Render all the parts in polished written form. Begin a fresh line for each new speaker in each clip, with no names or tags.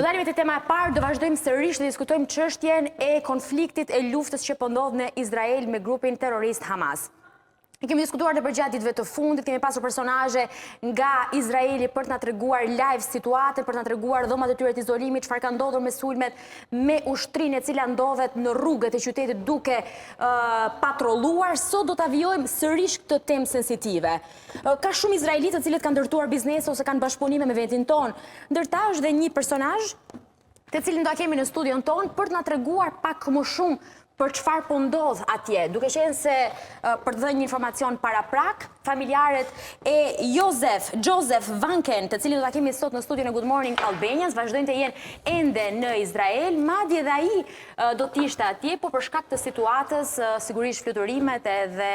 dalim te tema e parë, do vazhdojmë sërish të diskutojmë çështjen e konfliktit e luftës që po ndodh në Izrael me grupin terrorist Hamas. Kemi diskutuar në përgjatë ditëve të fundit, kemi pasur personazhe nga Izraeli për të na treguar live situatën, për të na treguar dhomat e tyre të izolimit, çfarë ka ndodhur me sulmet me ushtrinë e cila ndodhet në rrugët e qytetit duke patrolluar. Sot do ta vijojmë sërish këtë temë sensitive. Ka shumë izraelitë të cilët kanë ndërtuar biznese ose kanë bashkëpunime me vendin ton. Ndërta është dhe një personazh të cilin do ta kemi në studion ton për të na treguar pak më shumë për çfarë po ndodh atje, duke qenë se për të dhënë një informacion paraprak, familjarët e Joseph Vanken, të cilin do ta kemi sot në studion e Good Morning Albanians, vazhdojnë të jenë ende në Izrael, madje edhe ai do të ishte atje, por për shkak të situatës, sigurisht fluturimet edhe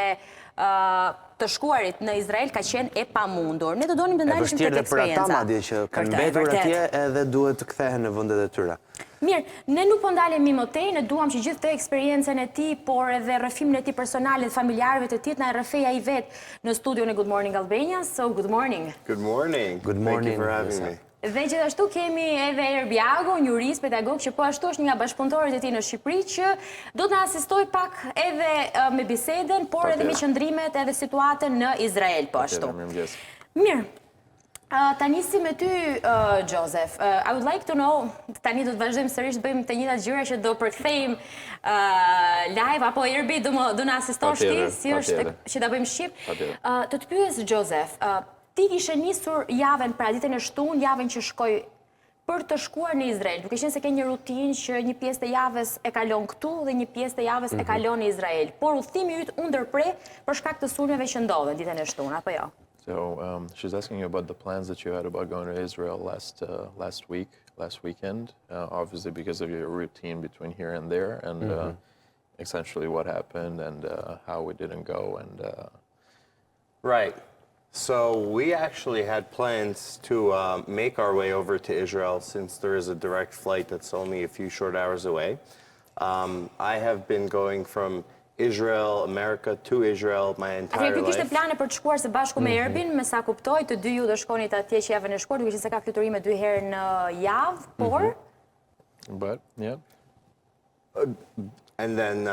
të shkuarit në Izrael ka qenë e pamundur. Ne do donim të ndaleshim tek eksperienca.
Për ata madje që kanë mbetur atje edhe duhet të kthehen në vendet e tyre.
Mirë, ne nuk po ndalemi më tej, ne duam që gjithë të eksperiencën e tij, por edhe rrëfimin e tij personal dhe familjarëve të tij na rrëfej ai vet në studion e Good Morning Albanians. So good morning.
Good morning.
Good morning.
Thank you for having me.
Dhe gjithashtu kemi edhe Erbiago, një jurist pedagog që po ashtu është një nga bashkëpunëtorët e tij në Shqipëri që do të na asistoj pak edhe me bisedën, por edhe me qëndrimet edhe situatën në Izrael po ashtu. Mirë. Ta nisim me ty, Joseph. I would like to know, tani do të vazhdojmë sërish të bëjmë të njëjtat gjëra që do përkthejmë live, apo Erbi do na asistosh ti, si është që ta bëjmë shqip. Të pyes Joseph, ti kishe nisur javën, pra ditën e shtunë, javën që shkoj për të shkuar në Izrael, duke qenë se ke një rutinë që një pjesë të javës e kalon këtu dhe një pjesë të javës e kalon në Izrael. Por udhëtimi yt u ndërprer për shkak të sulmeve që ndodhen ditën e shtunë, apo jo?
So she's asking you about the plans that you had about going to Israel last weekend, obviously because of your routine between here and there, and essentially what happened and how we didn't go. And
Right. So we actually had plans to make our way over to Israel since there is a direct flight that's only a few short hours away. I have been going from Israel, America to Israel my entire
life. Kishte plane për të shkuar së bashku me Erbin, me sa kuptoj, të dy ju do shkonit atje që javën e shkuar, duke qenë se ka fluturime 2 herë në javë, por
But yeah.
And then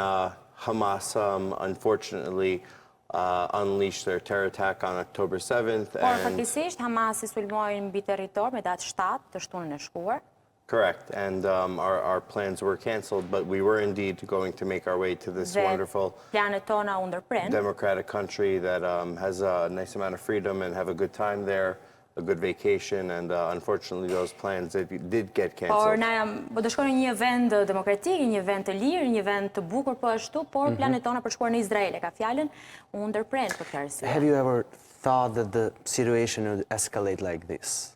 Hamas unfortunately unleashed their terror attack on October 7th.
Por faktikisht Hamasi sulmoi mbi territor me datë 7 të shtunën e shkuar.
Correct, and our plans were canceled, but we were indeed going to make our way to this wonderful democratic country that has a nice amount of freedom and have a good time there, a good vacation, and unfortunately those plans did get canceled.
Por na do shkojnë në një vend demokratik, një vend të lirë, një vend të bukur po ashtu, por planet tona për shkuar në Izrael e ka fjalën u ndërpren për këtë arsye.
Have you ever thought that the situation would escalate like this?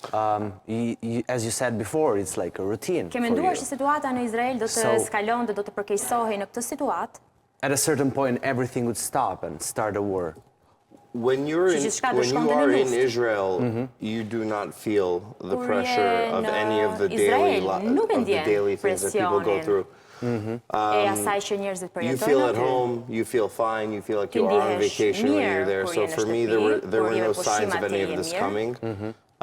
As you said before, it's like a routine.
Ke menduar që situata në Izrael do të eskalon dhe do të përkeqësohej në këtë situatë?
At a certain point, everything would stop and start a war.
When you are in Israel, you do not feel the pressure of any of the daily things that people go through. You feel at home, you feel fine, you feel like you are on vacation when you're there. So for me, there were no signs of any of this coming.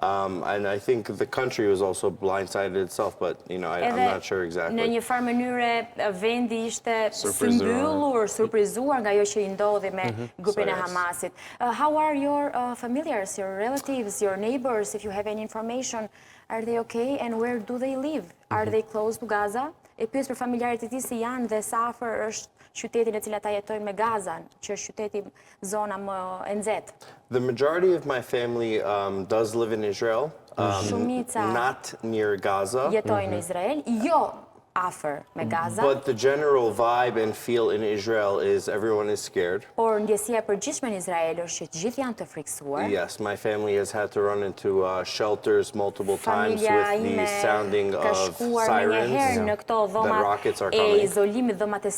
And I think the country was also blindsided itself, but I'm not sure exactly.
Në një farë mënyre vendi ishte mbyllur, surprizuar nga ajo që i ndodhi me grupin e Hamasit. How are your familiars, your relatives, your neighbors, if you have any information? Are they okay and where do they live? Are they close to Gaza? E pyes për familjarët e tij si janë dhe sa afër është qytetin e cila ata jetojnë me Gazan, që është qyteti zona më e nxehtë.
The majority of my family does live in Israel, not near Gaza.
Jetojnë në Izrael, jo afër me Gaza.
But the general vibe and feel in Israel is everyone is scared.
Por ndjesia e përgjithshme në Izrael është që të gjithë janë të frikësuar.
Yes, my family has had to run into shelters multiple times with the sounding of sirens that rockets are coming.
E izolimit, dhomat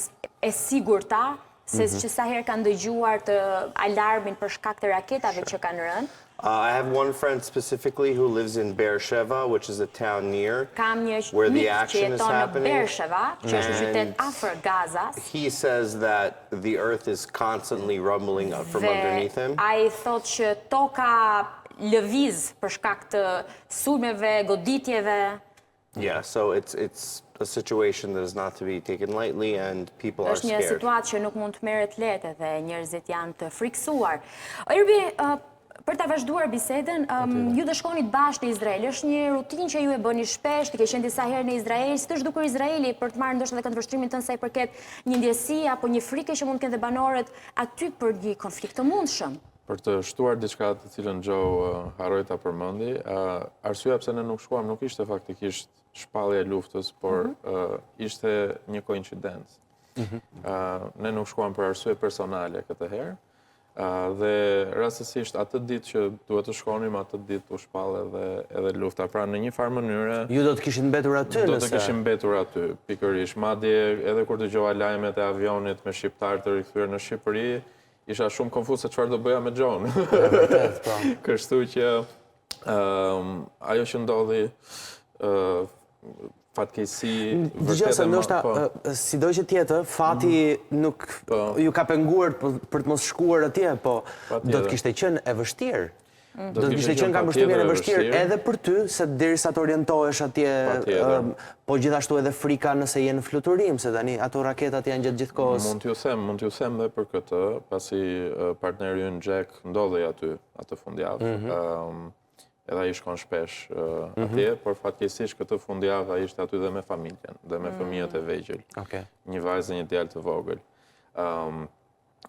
e sigurta, se që sa herë kanë dëgjuar të alarmin për shkak të raketave që kanë rënë.
I have one friend specifically who lives in Beersheba, which is a town near where the action is happening. And he says that the earth is constantly rumbling from underneath him.
Ai thot që toka lëviz për shkak të sulmeve, goditjeve.
Yeah, so it's a situation that is not to be taken lightly and people are
Është një
scared.
situatë që nuk mund të merret lehtë dhe njerëzit janë të friksuar. Irbi, për ta vazhduar bisedën, ju do shkonit bashkë në Izrael. Është një rutinë që ju e bëni shpesh, të ke qenë disa herë në Izrael. Si të është dukur Izraeli për të marrë ndoshta edhe këndvështrimin tënd sa i përket një ndjesi apo një frikë që mund të kenë dhe banorët aty për një konflikt të mundshëm?
Për të shtuar diçka të cilën Joe harroi ta përmendi, arsyeja pse ne nuk shkuam nuk ishte faktikisht shpallja e luftës, por ishte një koincidencë. Ne nuk shkuam për arsye personale këtë herë, dhe rastësisht atë ditë që duhet të shkonim, atë ditë u shpall edhe lufta. Pra në një farë mënyre
Ju do të kishin mbetur aty
do të kishim mbetur aty, pikërisht. Madje edhe kur dëgjova lajmet e avionit me shqiptar të rikthyer në Shqipëri, isha shumë konfuz se çfarë do bëja me John. Kështu që ajo që ndodhi fatkeqësi
Dgjoj se ndoshta sido që tjetë, fati nuk ju ka penguar për të mos shkuar atje, po do të kishte qenë e vështirë. Do të kishte qenë, kam përshtypjen, e vështirë edhe për ty, se derisa të orientohesh atje, po gjithashtu edhe frika nëse je në fluturim, se tani ato raketat janë gjatë gjithë kohës.
Mund t'ju them dhe për këtë, pasi partneri ynë Jack ndodhej aty atë fundjavë. Edhe ai shkon shpesh atje, por fatkeqësisht këtë fundjavë ai ishte aty dhe me familjen, dhe me fëmijët e vegjël. Një vajzë dhe një djalë të vogël.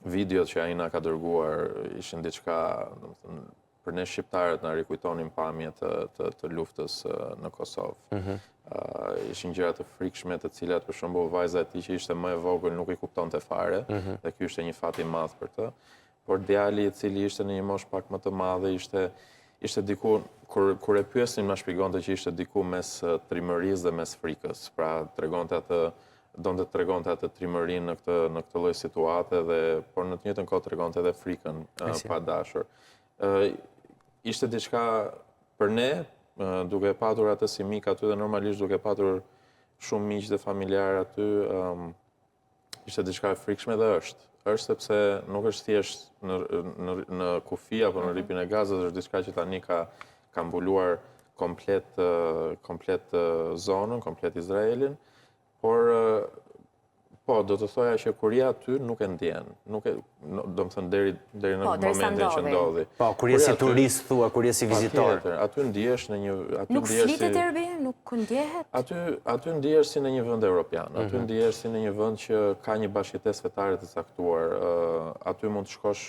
Videot që ai na ka dërguar ishin diçka, domethënë, për ne shqiptarët na rikujtonin pamje të luftës në Kosovë. Ishin gjëra të frikshme të cilat, për shembull, vajza e tij që ishte më e vogël nuk i kuptonte fare, dhe ky ishte një fat i madh për të. Por djali i cili ishte në një moshë pak më të madhe ishte diku, kur e pyesnin ma shpjegonte që ishte diku mes trimërisë dhe mes frikës. Pra donte të tregonte atë trimërinë në këtë lloj situate, por në të njëjtën kohë tregonte edhe frikën pa dashur. Ishte diçka për ne, duke patur atë si mik aty dhe normalisht duke patur shumë miq dhe familjar aty, ishte diçka e frikshme dhe është. Është sepse nuk është thjesht në kufi apo në rripin e Gazës, është diçka që tani ka mbuluar komplet zonën, komplet Izraelin, por po, do të thoja që kur je aty nuk e ndjen. Do më thënë deri në momentin që ndodhi.
Po, kur je si turist, thua, kur je si vizitor.
Aty ndjesh në një...
Nuk flitet Erbi? Nuk ndjehet?
Aty ndjesh si në një vend evropian. Aty ndjesh si në një vend që ka një bashkëjetesë fetare të caktuar. Aty mund të shkosh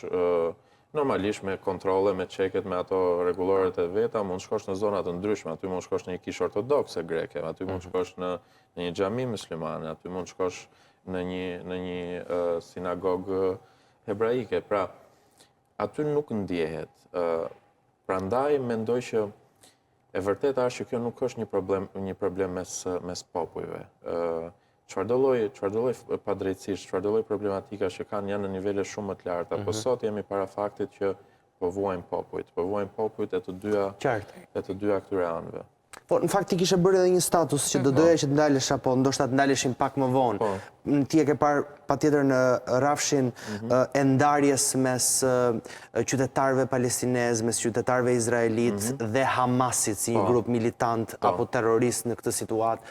normalisht me kontrole, me çeket, me ato rregulloret e veta, mund të shkosh në zona të ndryshme. Aty mund të shkosh në një kishë ortodokse greke, aty mund të shkosh në një xhami muslimane, aty mund të shkosh në një sinagogë hebraike. Pra, aty nuk ndjehet. Prandaj mendoj që e vërteta është që kjo nuk është një problem mes popujve. Çfarëdo lloj padrejtësisht, çfarëdo lloj problematika që janë në nivele shumë më të larta, po sot jemi para faktit që po vuajmë popujt e të dyja këtyre anëve.
Po, në fakt ti kishe bërë edhe një status që do doja që të ndalesh, apo ndoshta të ndaleshim pak më vonë. Ti e ke parë patjetër në rrafshin e ndarjes mes qytetarëve palestinezë, mes qytetarëve izraelit dhe Hamasit si një grup militant apo terrorist në këtë situatë,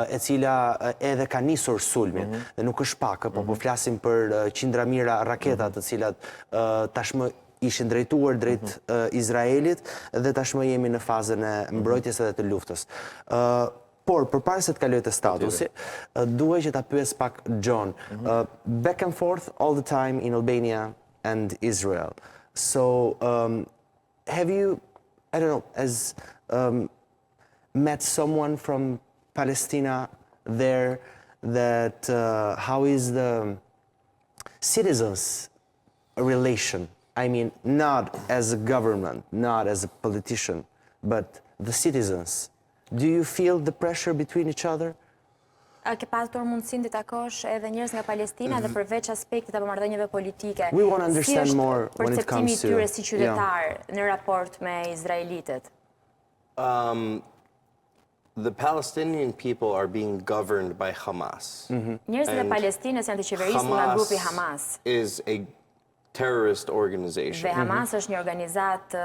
e cila edhe ka nisur sulmin. Dhe nuk është pak, po flasim për qindra mijëra raketa të cilat tashmë ishin drejtuar drejt Izraelit dhe tashmë jemi në fazën e mbrojtjes edhe të luftës. Por, përpara se të kaloj të statusi, duaj që ta pyes pak John. Back and forth all the time in Albania and Israel. So, have you, I don't know, met someone from Palestine there that how is the citizens' relation? I mean, not as a government, not as a politician, but the citizens. Do you feel the pressure between each other?
Ke pasur mundësinë të takosh edhe njerëz nga Palestina dhe përveç aspektit apo marrëdhënieve politike.
We want to understand more when it comes to...
Perceptimi i tyre si qytetar në raport me izraelitët?
The Palestinian people are being governed by Hamas.
Njerëzit e Palestinës janë të qeverisur nga grupi Hamas.
Is a terrorist organization.
Dhe Hamas është një organizat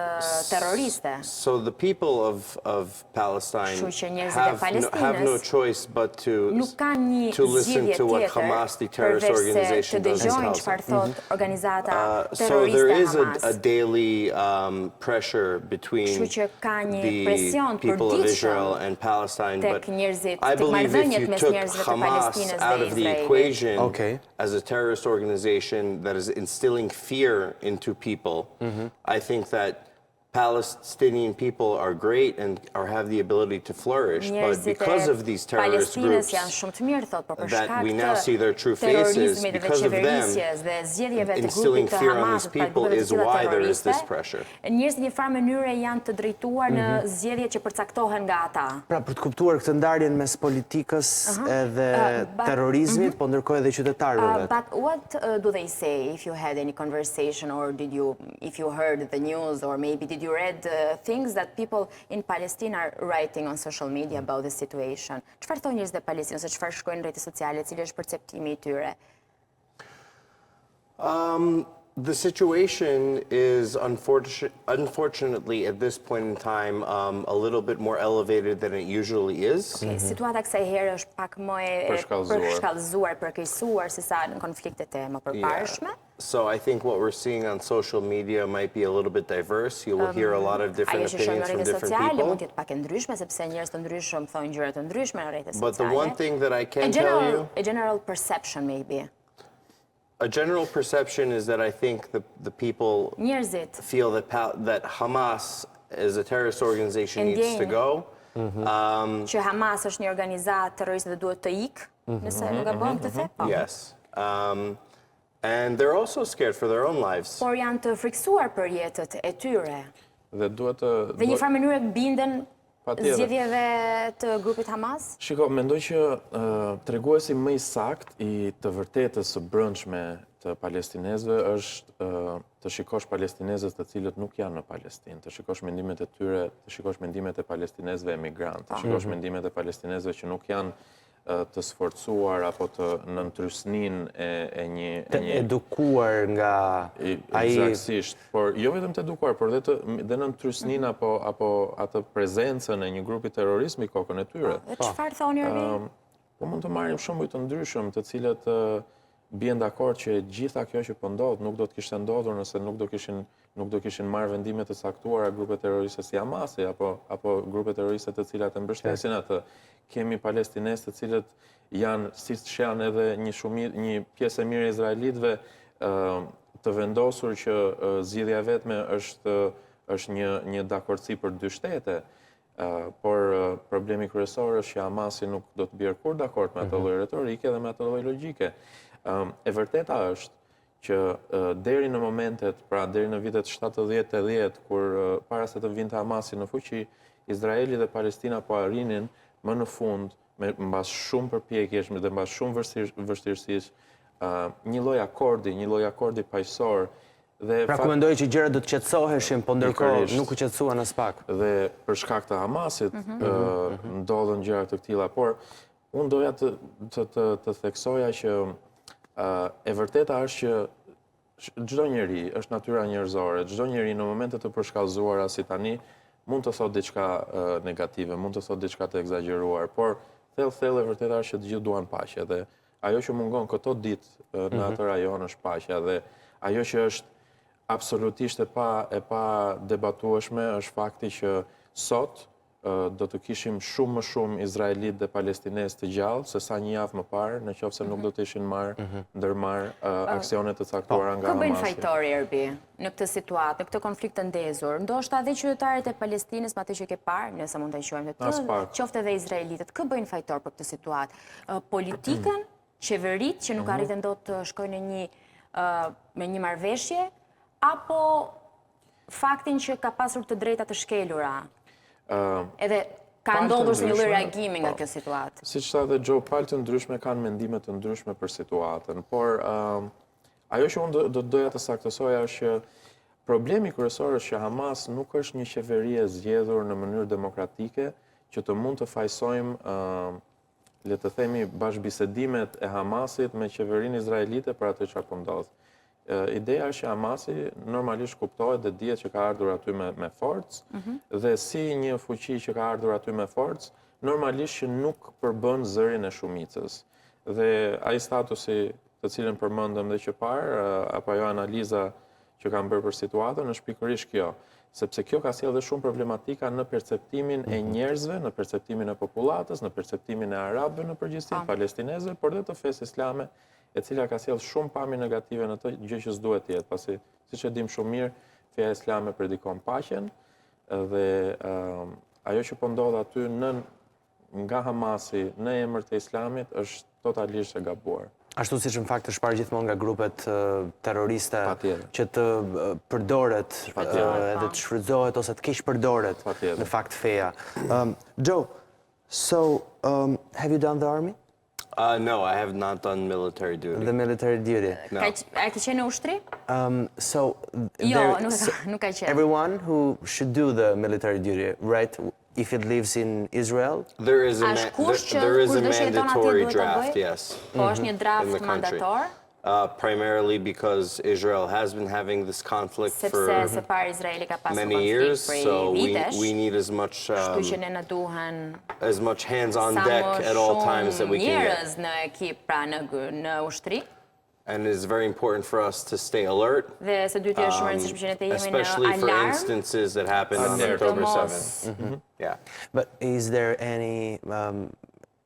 terroriste.
So the people of Palestine have no choice but to listen to what Hamas, the terrorist organization, does and tells them. So there is a daily pressure between the people of Israel and Palestine, but I believe if you took Hamas out of the equation as a terrorist organization that is instilling fear into people, I think that Palestinian people are great and have the ability to flourish, but because of these terrorist groups that we now see their true faces, because of them instilling fear on these people is why there is this pressure.
Njerëzit në një farë mënyre janë të drejtuar në zgjedhjet që përcaktohen nga ata.
Pra, për të kuptuar këtë ndarjen mes politikës edhe terrorizmit, po ndërkohë edhe qytetarëve.
But what do they say if you had any conversation or if you heard the news or maybe did you read things that people in Palestine are writing on social media about the situation? Çfarë thonë njerëzit e Palestinës, ose çfarë shkruajnë në rrjetet sociale, cili është perceptimi I tyre?
The situation is unfortunately at this point in time a little bit more elevated than it usually is.
Situata kësaj herë është pak më e përshkallëzuar, përkeqësuar se sa në konfliktet e më përparshme.
So I think what we're seeing on social media might be a little bit diverse. You will hear a lot of different opinions from different people.
Mund të jetë pak e ndryshme sepse njerëz të ndryshëm thonë gjëra të ndryshme në rrjetet sociale.
But the one thing that I can tell you,
a general perception maybe.
A general perception is that I think the people feel that Hamas as a terrorist organization needs to go.
Që Hamas është një organizat terroriste dhe duhet të ikë, nëse nuk gabon këtë the?
Yes. And they're also scared for their own lives.
Por janë të friksuar për jetët e tyre. Dhe një farë mënyrë binden zgjedhjeve të grupit Hamas?
Shiko, mendoj që treguesi më I sakt I të vërtetës së brendshme të palestinezëve është të shikosh palestinezët të cilët nuk janë në Palestinë, të shikosh mendimet e tyre, të shikosh mendimet e palestinezëve emigrantë, të shikosh mendimet e palestinezëve që nuk janë të sforcuar apo të nëntrysnin e një...
Të edukuar nga...
Eksaktësisht, por jo vetëm të edukuar, por dhe nëntrysnin apo atë prezencën e një grupi terrorizmi kokën e tyre.
Dhe çfarë thoni Ervin?
Po mund të marrim shembuj të ndryshëm, të cilët bien dakord që gjitha kjo që po ndodh nuk do të kishte ndodhur nëse nuk do kishin marrë vendime të saktuara grupe terroriste si Hamasi apo grupe terroriste të cilat e mbështesin atë. Kemi palestinezë të cilët janë, siç janë edhe një pjesë e mirë e izraelitëve të vendosur që zgjidhja vetme është një dakordsi për dy shtete. Por problemi kryesor është që Hamasi nuk do të bjerë kur dakord me atë lloj retorike dhe me atë lloj logjike. E vërteta është që deri në momentet, pra deri në vitet 70-80, kur para se të vinte Hamasi në fuqi, Izraeli dhe Palestina po arrinin më në fund, mbas shumë përpjekjesh dhe mbas shumë vështirësish, një lloj akordi paqësor.
Pra ku mendoj që gjërat do të qetësoheshin, po ndërkohë nuk u qetësuan as pak.
Dhe për shkak të Hamasit ndodhen gjëra të tilla, por unë doja të theksoja që e vërteta është që çdo njeri është natyra njerëzore, çdo njeri në momente të përshkallëzuara si tani mund të thotë diçka negative, mund të thotë diçka të egzageruar, por thellë e vërteta është që të gjithë duan paqe dhe ajo që mungon këto ditë në atë rajon është paqja dhe ajo që është absolutisht e pa debatueshme është fakti që sot do të kishim shumë më shumë izraelit dhe palestinez të gjallë se sa një javë më parë, në qoftë se nuk do të ishin ndërmarrë aksione të caktuara nga Hamasi.
Kë bëjnë fajtori Erbi në këtë situatë, në këtë konflikt të ndezur? Ndoshta edhe qytetarët e Palestinës, me atë që ke parë, nëse mund ta quajmë të qoftë edhe izraelitët, kë bëjnë fajtor për këtë situatë? Politikën, qeveritë që nuk arritën dot të shkojnë me një marrëveshje, apo faktin që ka pasur të drejta të shkelura? Edhe ka ndodhur një lloj reagimi nga kjo situatë.
Siç tha dhe Joe, palë të ndryshme kanë mendime të ndryshme për situatën, por ajo që unë do doja të saktësoja është që problemi kryesor është që Hamas nuk është një qeveri e zgjedhur në mënyrë demokratike që të mund të fajsojmë le të themi bashkëbisedimet e Hamasit me qeverinë izraelite për atë çfarë po ndodh. ideja është që Hamasi normalisht kuptohet dhe dihet që ka ardhur aty me forcë dhe si një fuqi që ka ardhur aty me forcë, normalisht që nuk përbën zërin e shumicës. Dhe ai statusi të cilën përmendëm dhe që parë, apo ajo analiza që kam bërë për situatën, është pikërisht kjo. Sepse kjo ka sjellë dhe shumë problematika në perceptimin e njerëzve, në perceptimin e popullatës, në perceptimin e arabëve në përgjithësi, palestinezëve, por dhe të fesë islame, e cila ka sjellë shumë pamje negative në të gjë që s'duhet të jetë, pasi siç e dim shumë mirë, feja islame predikon paqen dhe ajo që po ndodh aty nga Hamasi në emër të islamit është totalisht e gabuar.
Ashtu siç në fakt është parë gjithmonë nga grupet terroriste që të përdoret edhe të shfrytëzohet ose të keq përdoret në fakt feja. Joe, so have you done the army?
No, I have not done military duty.
The military duty.
No.
A ke qenë në ushtri?
So
Jo, nuk ka qenë.
everyone who should do the military duty, right? If it lives in Israel?
There is a mandatory draft, yes.
Po është një draft mandator?
Primarily because Israel has been having this conflict for many years, so we need as much hands-on deck at all times that we can get. And it's very important for us to stay alert, especially for instances that happened on October 7th. Yeah.
But is there any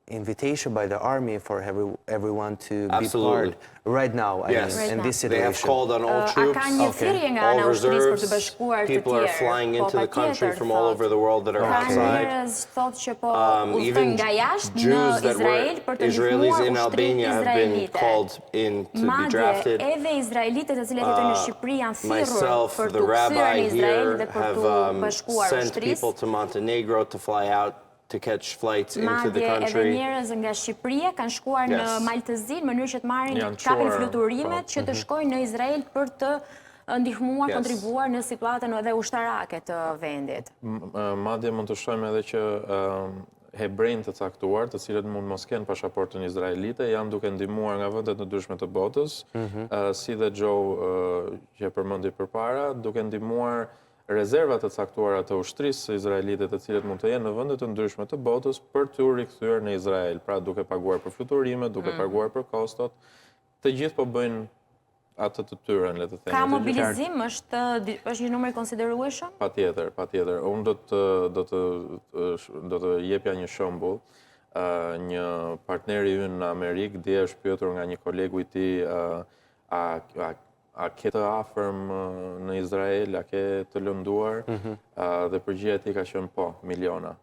invitation by the army for everyone to be part right now, I mean, in this situation?
They have called on all troops, all reserves. People are flying into the country from all over the world that are outside. Even Jews that were Israelis in Albania have been called in to be drafted. Myself, the rabbi here, have sent people to Montenegro to fly out to catch flights into the country.
Edhe njerëz nga Shqipëria kanë shkuar në Maltëzi në mënyrë që të marrin kapin fluturimet që të shkojnë në Izrael për të ndihmuar, kontribuar në situatën edhe ushtarake të vendit.
Madje mund të shohim edhe që hebrejnë të caktuar, të cilët mund mos kenë pasaportën izraelite, janë duke ndihmuar nga vendet të ndryshme të botës, si dhe Joe që përmendi përpara, duke ndihmuar rezervat të caktuara të ushtrisë izraelite të cilët mund të jenë në vendet të ndryshme të botës për të rikthyer në Izrael, pra duke paguar për fluturime, duke paguar për kostot, të gjithë po bëjnë atë të tyren, le të themi.
Ka mobilizim, është një numër i konsiderueshëm?
Patjetër. Unë do të jepja një shembull. Një partneri ynë në Amerikë dje është pyetur nga një kolegu i tij a ke të afërm në Izrael, a ke të lënduar, dhe përgjigja e tij ka qenë po, miliona.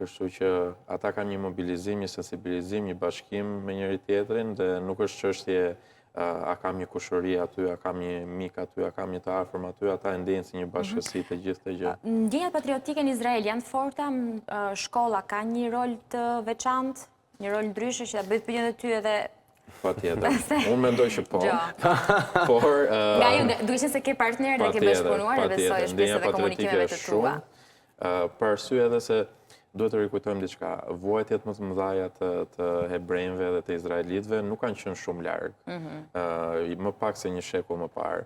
Kështu që ata kanë një mobilizim, një sensibilizim, një bashkim me njëri tjetrin dhe nuk është çështje a kam një kushëri aty, a kam një mik aty, a kam një të afërm aty, ata e ndjejnë si një bashkësi të gjithë të gjë.
Ndjenjat patriotike në Izrael janë të forta, shkolla ka një rol të veçantë, një rol ndryshe që ta bëjë të pyetjen e ty edhe
Patjetër. Unë mendoj që po. Por
nga ju duhet se ke partner dhe ke bashkëpunuar dhe besoj është pjesë e komunikimeve të tua.
Për arsye edhe se duhet të rikujtojmë diçka. Vuajtjet më të mëdha të hebrejve dhe të izraelitëve nuk kanë qenë shumë larg. Më pak se një shekull më parë.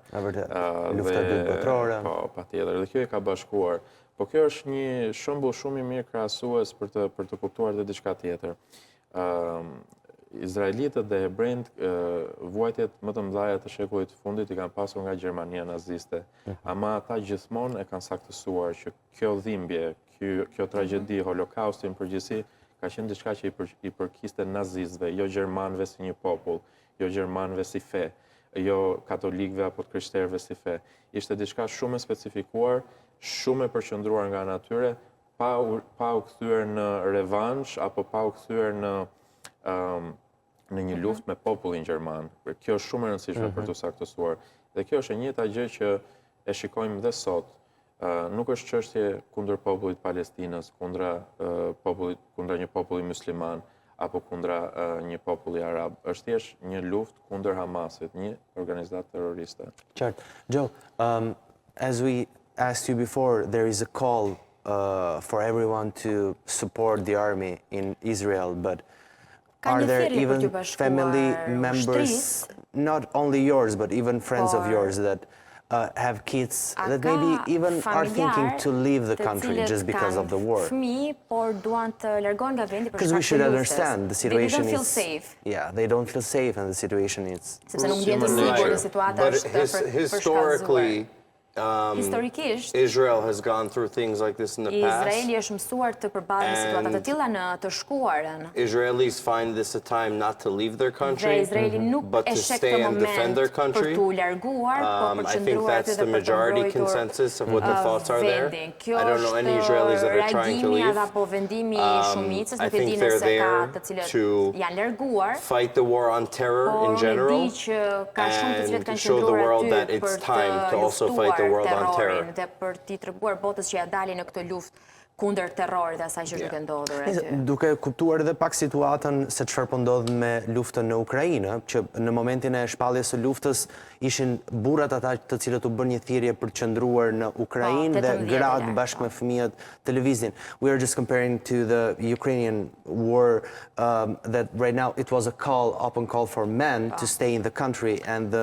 Lufta e dytë botërore.
Po, patjetër. Dhe kjo e ka bashkuar. Po kjo është një shembull shumë i mirë krahasues për të kuptuar edhe diçka tjetër. Izraelitët dhe hebrejt vuajtjet më të mëdha të shekullit të fundit i kanë pasur nga Gjermania naziste. Ama ata gjithmonë e kanë saktësuar që kjo dhimbje, kjo tragjedi, holokausti në përgjithësi, ka qenë diçka që i përkiste nazistëve, jo gjermanëve si një popull, jo gjermanëve si fe, jo katolikëve apo të krishterëve si fe. Ishte diçka shumë e specifikuar, shumë e përqendruar nga natyre, pa u kthyer në revansh apo pa u kthyer në një luftë me popullin gjerman. Kjo është shumë e rëndësishme për të saktësuar. Dhe kjo është e njëjta gjë që e shikojmë dhe sot. Nuk është çështje kundër popullit Palestinës, kundra një populli musliman apo kundra një populli arab. Është thjesht një luftë kundër Hamasit, një organizatë terroriste.
Qartë. Joe, as we asked you before, there is a call for everyone to support the army in Israel, but are there even family members, not only yours, but even friends of yours that have kids that maybe even are thinking to leave the country just because of the war? Because we should understand the situation
is... They don't feel safe.
Yeah, they don't feel safe and the situation is...
But historically, Israel has gone through things like this in the past. Israelis find this a time not to leave their country, but to stay and defend their country. I think that's the majority consensus of what the thoughts are there. I don't know any Israelis that are trying to leave. I think they're there to fight the war on terror in general and show the world that it's time to also fight the world on terror.
Duke kuptuar edhe pak situatën se çfarë po ndodh me luftën në Ukrainë, që në momentin e shpalljes së luftës ishin burrat ata të cilët u bën një thirrje për të qëndruar në Ukrainë dhe gratë bashkë me fëmijët të lëviznin. We are just comparing to the Ukrainian war that right now it was a open call for men to stay in the country and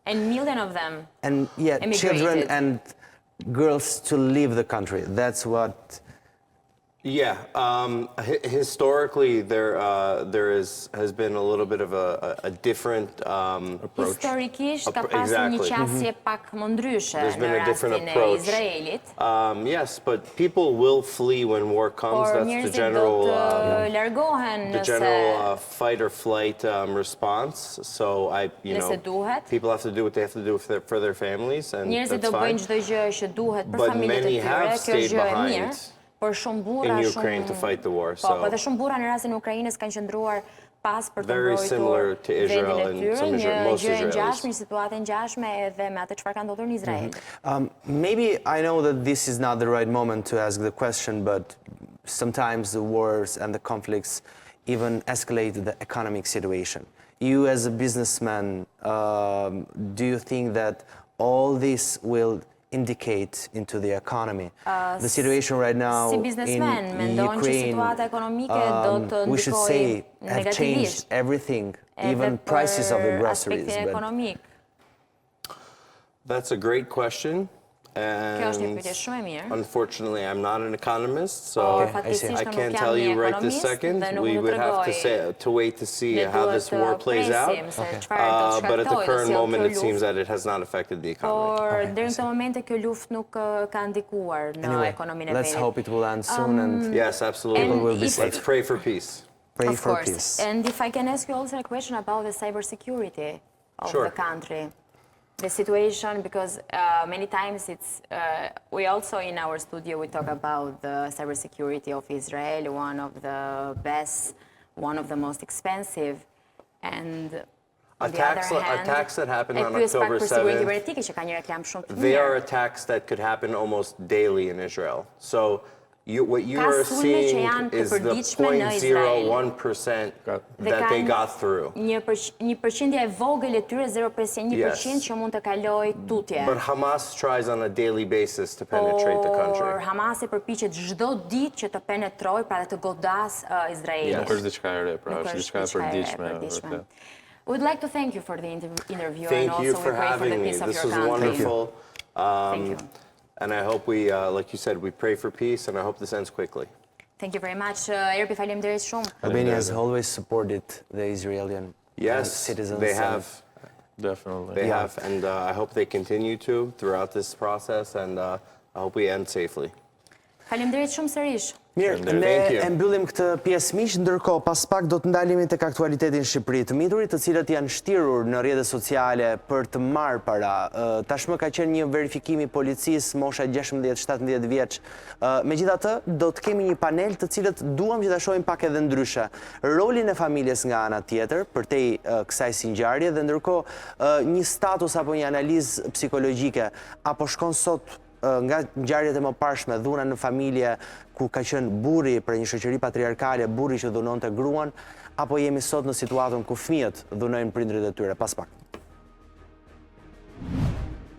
millions of them
children and girls to leave the country. That's what...
Yeah, historically there has been a little bit of a different approach.
Historikisht ka pasur një qasje pak më ndryshe në rastin e Izraelit.
Yes, but people will flee when war comes. That's the general fight or flight response. So people have to do what they have to do for their families, and that's fine. But many have stayed behind in Ukraine to fight the war.
Po, dhe shumë burra në rastin e Ukrainës kanë qëndruar pas për të
mbrojtur vendin e tyre,
një gjë e ngjashme, një situatë e ngjashme edhe me atë çfarë ka ndodhur në Izrael.
Maybe I know that this is not the right moment to ask the question, but sometimes the wars and the conflicts even escalate the economic situation. You as a businessman, do you think that all this will indicate into the economy? The situation right now in Ukraine, we should say, have changed everything, even prices of the groceries.
That's a great question. And unfortunately, I'm not an economist, so I can't tell you right this second. We would have to wait to see how this war plays out. But at the current moment, it seems that it has not affected the economy.
Anyway, let's hope it will end soon. And
yes, absolutely. Let's pray for peace.
Pray for peace.
And if I can ask you also a question about the cybersecurity of the country. The situation, because many times we also in our studio we talk about the cybersecurity of Israel, one of the best, one of the most expensive, and on the other hand,
attacks that happen on October 7th, they are attacks that could happen almost daily in Israel. So what you are seeing is the 0.01% that they got through. But Hamas tries on a daily basis to penetrate the country.
Hamasi përpiqet çdo ditë që të penetrojë para të godas Izraelin.
Nuk është diçka e re, pra është diçka e përditshme.
We'd like to thank you for the interview.
Thank you for having me. This was wonderful.
Thank you.
And I hope we, like you said, we pray for peace, and I hope this ends quickly.
Thank you very much. Erbi, faleminderit shumë.
Albania has always supported the Israeli citizens.
They have.
Definitely.
They have, and I hope they continue to throughout this process, and I hope we end safely.
Faleminderit shumë sërish.
Mirë, ne e mbyllim këtë pjesë miq, ndërkohë pas pak do të ndalemi tek aktualitetin Shqipëri të miturit, të cilët janë shtirur në rrjetet sociale për të marrë para. Tashmë ka qenë një verifikim i policisë mosha 16-17 vjeç. Megjithatë, do të kemi një panel të cilët duam që ta shohim pak edhe ndryshe rolin e familjes nga ana tjetër përtej kësaj si ngjarje dhe ndërkohë një status apo një analizë psikologjike apo shkon sot nga ngjarjet e mëparshme, dhuna në familje ku ka qenë burri për një shoqëri patriarkale, burri që dhunonte gruan, apo jemi sot në situatën ku fëmijët dhunojnë prindrit e tyre. Pas pak.